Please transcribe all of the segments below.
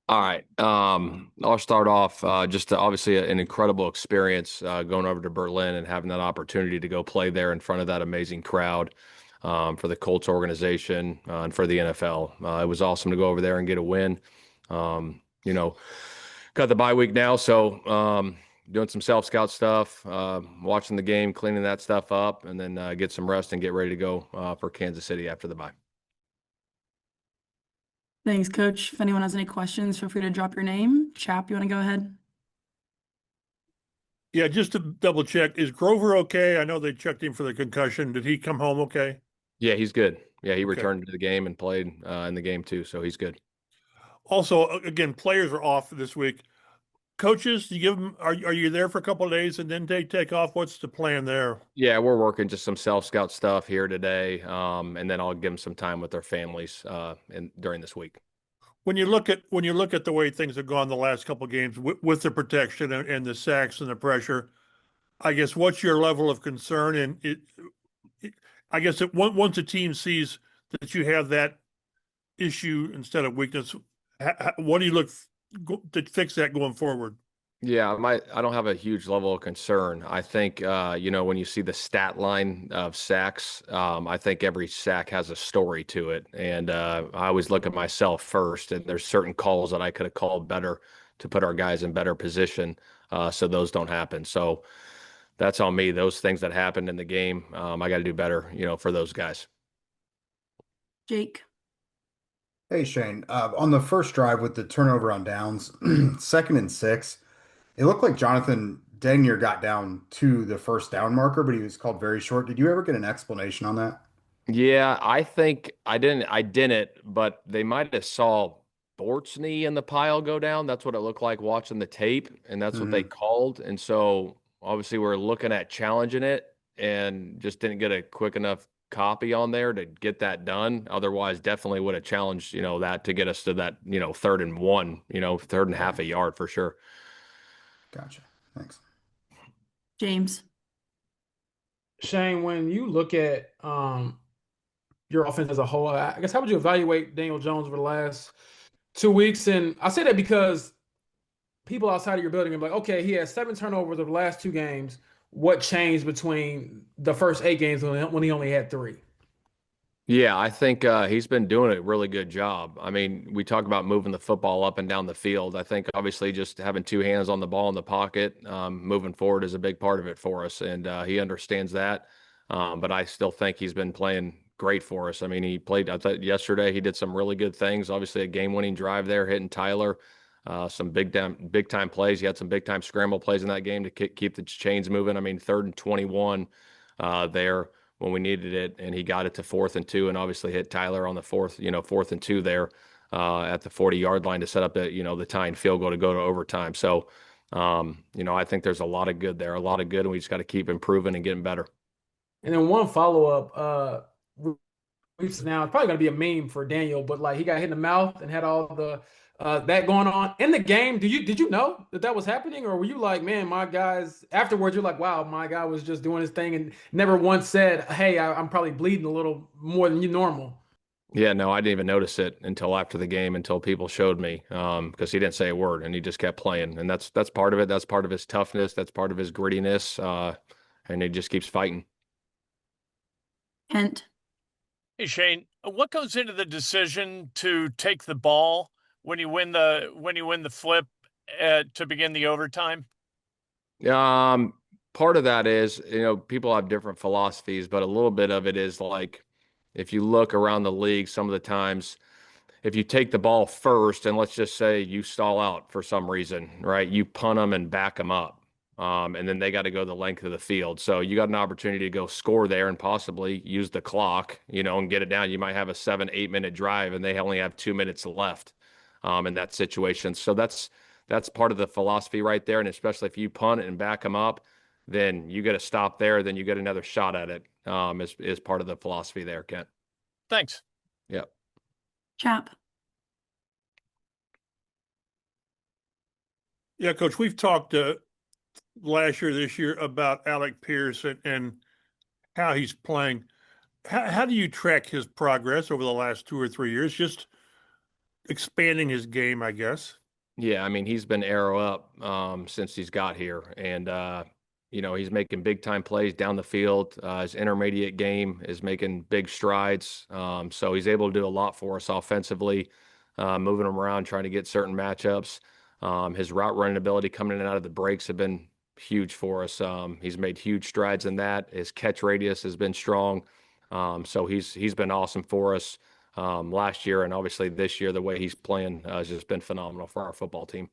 All right. I'll start off just obviously an incredible experience going over to Berlin and having that opportunity to go play there in front of that amazing crowd for the Colts organization and for the NFL. It was awesome to go over there and get a win. You know, got the bye week now, so doing some self-scout stuff, watching the game, cleaning that stuff up, and then get some rest and get ready to go for Kansas City after the bye. Thanks, Coach. If anyone has any questions, feel free to drop your name. Chap, you want to go ahead? Yeah, just to double check, is Grover okay? I know they checked him for the concussion. Did he come home okay? Yeah, he's good. Yeah, he Okay. returned to the game and played in the game too, so he's good. Also, again, players are off this week. Coaches, you give them, are you there for a couple of days and then take off? What's the plan there? Yeah, we're working just some self-scout stuff here today, and then I'll give them some time with their families during this week. When you look at the way things have gone the last couple of games with the protection and the sacks and the pressure, I guess what's your level of concern? And I guess once a team sees that you have that issue instead of weakness, what do you look to fix that going forward? Yeah, I don't have a huge level of concern. I think when you see the stat line of sacks, I think every sack has a story to it. And I always look at myself first, and there's certain calls that I could have called better to put our guys in better position, so those don't happen. So that's on me. Those things that happened in the game, I got to do better, for those guys. Jake. Hey Shane, on the first drive with the turnover on downs, 2nd and 6, it looked like Jonathan Denier got down to the first down marker, but he was called very short. Did you ever get an explanation on that? Yeah, I think I didn't, but they might have saw Bort's knee in the pile go down. That's what it looked like watching the tape, and that's what they Hmm. called. And so obviously we're looking at challenging it and just didn't get a quick enough copy on there to get that done. Otherwise, definitely would have challenged, that to get us to that, 3rd and 1, third and half Okay, a yard for sure. gotcha. Thanks. James. Shane, when you look at your offense as a whole, I guess how would you evaluate Daniel Jones over the last 2 weeks? And I say that because people outside of your building are like, okay, he has 7 turnovers over the last 2 games. What changed between the first 8 games when he only had 3? Yeah, I think he's been doing a really good job. I mean, we talk about moving the football up and down the field. I think obviously just having two hands on the ball in the pocket, moving forward is a big part of it for us, and he understands that. But I still think he's been playing great for us. I mean, he played. I thought yesterday he did some really good things. Obviously, a game-winning drive there, hitting Tyler. Some big time plays. He had some big time scramble plays in that game to keep the chains moving. I mean, 3rd and 21 there when we needed it, and he got it to 4th and 2, and obviously hit Tyler on the 4th and 2 there at the 40-yard line to set up the tying field goal to go to overtime. So, I think there's a lot of good there, a lot of good, and we just got to keep improving and getting better. And then one follow up, weeks now, it's probably gonna be a meme for Daniel, but like he got hit in the mouth and had all the that going on in the game. Did you know that that was happening, or were you like, man, my guys? Afterwards, you're like, wow, my guy was just doing his thing and never once said, hey, I'm probably bleeding a little more than you normal. Yeah, no, I didn't even notice it until after the game, until people showed me, because he didn't say a word and he just kept playing, and that's part of it. That's part of his toughness. That's part of his grittiness, and he just keeps fighting. Kent. Hey Shane, what goes into the decision to take the ball when you win the flip to begin the overtime? Um, Part of that is, people have different philosophies, but a little bit of it is like if you look around the league, some of the times, if you take the ball first, and let's just say you stall out for some reason, right? You punt them and back them up. And then they got to go the length of the field. So you got an opportunity to go score there and possibly use the clock, and get it down. You might have a 7, 8 minute drive and they only have 2 minutes left in that situation. So that's part of the philosophy right there. And especially if you punt and back them up, then you get to stop there. Then you get another shot at it. Is part of the philosophy there, Kent. Thanks. Yeah. Chap. Yeah, Coach, we've talked last year, this year about Alec Pierce and how he's playing. How do you track his progress over the last 2 or 3 years? Just expanding his game, I guess. Yeah, I mean, he's been arrow up since he's got here. And, he's making big time plays down the field. His intermediate game is making big strides. So he's able to do a lot for us offensively, moving him around, trying to get certain matchups. His route running ability coming in and out of the breaks have been huge for us. He's made huge strides in that. His catch radius has been strong. So he's been awesome for us last year, and obviously this year, the way he's playing has just been phenomenal for our football team.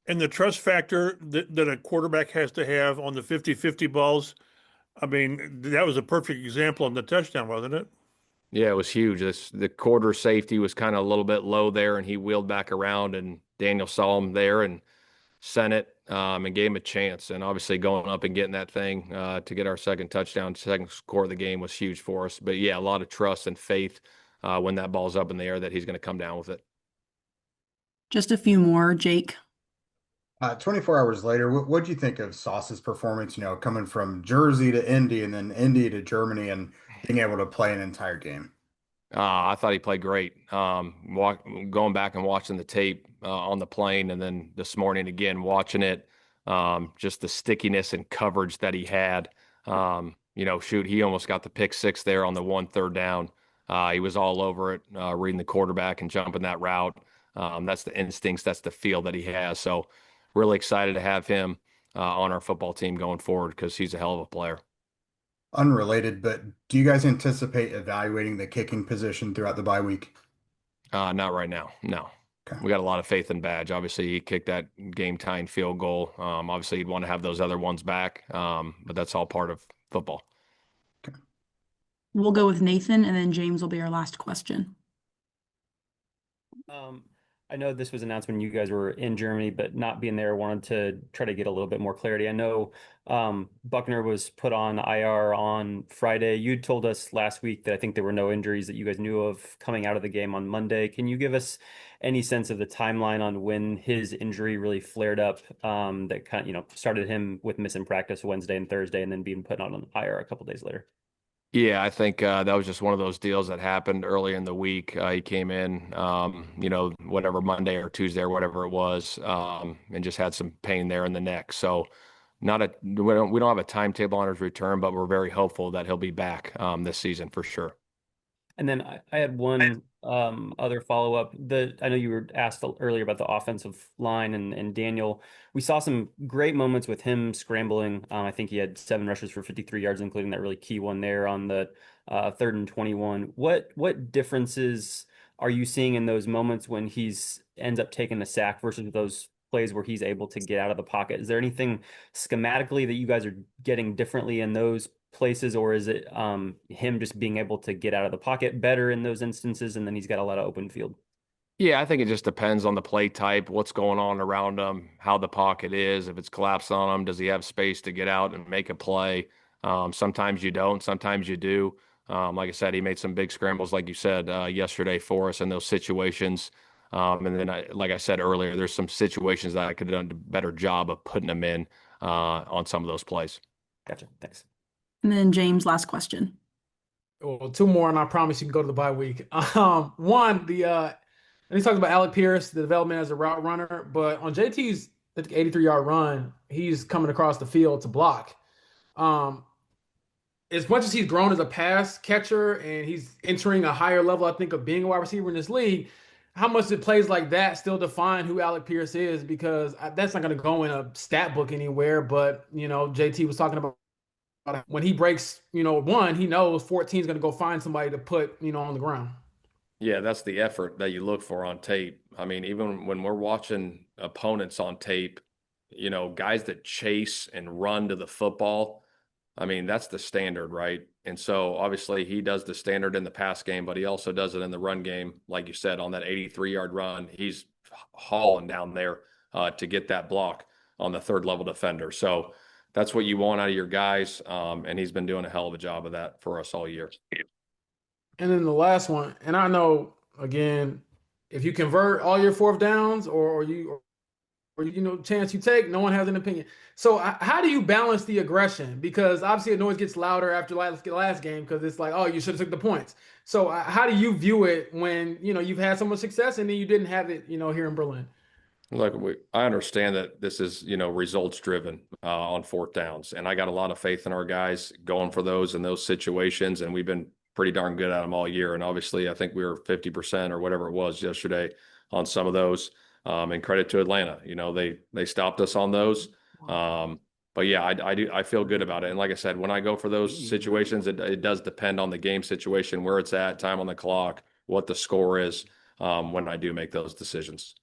And the trust factor that a quarterback has to have on the 50-50 balls, I mean, that was a perfect example on the touchdown, wasn't it? Yeah, it was huge. The quarter safety was kind of a little bit low there, and he wheeled back around, and Daniel saw him there and sent it and gave him a chance. And obviously going up and getting that thing to get our second touchdown, second score of the game was huge for us. But yeah, a lot of trust and faith when that ball's up in the air that he's going to come down with it. Just a few more, Jake. 24 hours later, what'd you think of Sauce's performance, coming from Jersey to Indy and then Indy to Germany and being able to play an entire game? I thought he played great. Going back and watching the tape on the plane, and then this morning again watching it, just the stickiness and coverage that he had. He almost got the pick six there on the 1 3rd down. He was all over it, reading the quarterback and jumping that route. That's the instincts, that's the feel that he has. So, really excited to have him on our football team going forward because he's a hell of a player. Unrelated, but do you guys anticipate evaluating the kicking position throughout the bye week? Not right now. No. Okay. We got a lot of faith in Badge. Obviously, he kicked that game-tying field goal. Obviously, he'd want to have those other ones back, but that's all part of football. Okay. We'll go with Nathan, and then James will be our last question. I know this was announced when you guys were in Germany, but not being there, wanted to try to get a little bit more clarity. I know Buckner was put on IR on Friday. You told us last week that I think there were no injuries that you guys knew of coming out of the game on Monday. Can you give us any sense of the timeline on when his injury really flared up, that kind of, started him with missing practice Wednesday and Thursday and then being put on IR a couple days later? Yeah, I think that was just one of those deals that happened early in the week. He came in, whatever Monday or Tuesday or whatever it was, and just had some pain there in the neck. So, we don't have a timetable on his return, but we're very hopeful that he'll be back this season for sure. And then I had one other follow-up. I know you were asked earlier about the offensive line and Daniel. We saw some great moments with him scrambling. I think he had 7 rushes for 53 yards, including that really key one there on the 3rd and 21. What differences are you seeing in those moments when he's ends up taking the sack versus those plays where he's able to get out of the pocket? Is there anything schematically that you guys are getting differently in those places, or is it him just being able to get out of the pocket better in those instances, and then he's got a lot of open field? Yeah, I think it just depends on the play type, what's going on around him, how the pocket is, if it's collapsed on him, does he have space to get out and make a play? Sometimes you don't, sometimes you do. Like I said, he made some big scrambles, like you said, yesterday for us in those situations. And then, like I said earlier, there's some situations that I could have done a better job of putting him in on some of those plays. Gotcha. Thanks. And then James, last question. Well, 2 more, and I promise you can go to the bye week. One, and he talked about Alec Pierce, the development as a route runner, but on JT's 83-yard run, he's coming across the field to block. As much as he's grown as a pass catcher and he's entering a higher level, I think, of being a wide receiver in this league, how much did plays like that still define who Alec Pierce is? Because that's not going to go in a stat book anywhere. But, JT was talking about when he breaks, one, he knows 14 is going to go find somebody to put, on the ground. Yeah, that's the effort that you look for on tape. I mean, even when we're watching opponents on tape, guys that chase and run to the football, I mean, that's the standard, right? And so obviously he does the standard in the pass game, but he also does it in the run game. Like you said, on that 83-yard run, he's hauling down there to get that block on the 3rd level defender. So that's what you want out of your guys. And he's been doing a hell of a job of that for us all year. And then the last one, and I know, again, if you convert all your 4th downs or you chance you take, no one has an opinion. So how do you balance the aggression? Because obviously it always gets louder after last game because it's like, oh, you should have took the points. So how do you view it when you've had so much success and then you didn't have it here in Berlin? Look, I understand that this is, results driven on fourth downs, and I got a lot of faith in our guys going for those in those situations, and we've been pretty darn good at them all year. And obviously, I think we were 50% or whatever it was yesterday on some of those. And credit to Atlanta, they stopped us on those. But yeah, I feel good about it. And like I said, when I go for those situations, it does depend on the game situation, where it's at, time on the clock, what the score is when I do make those decisions.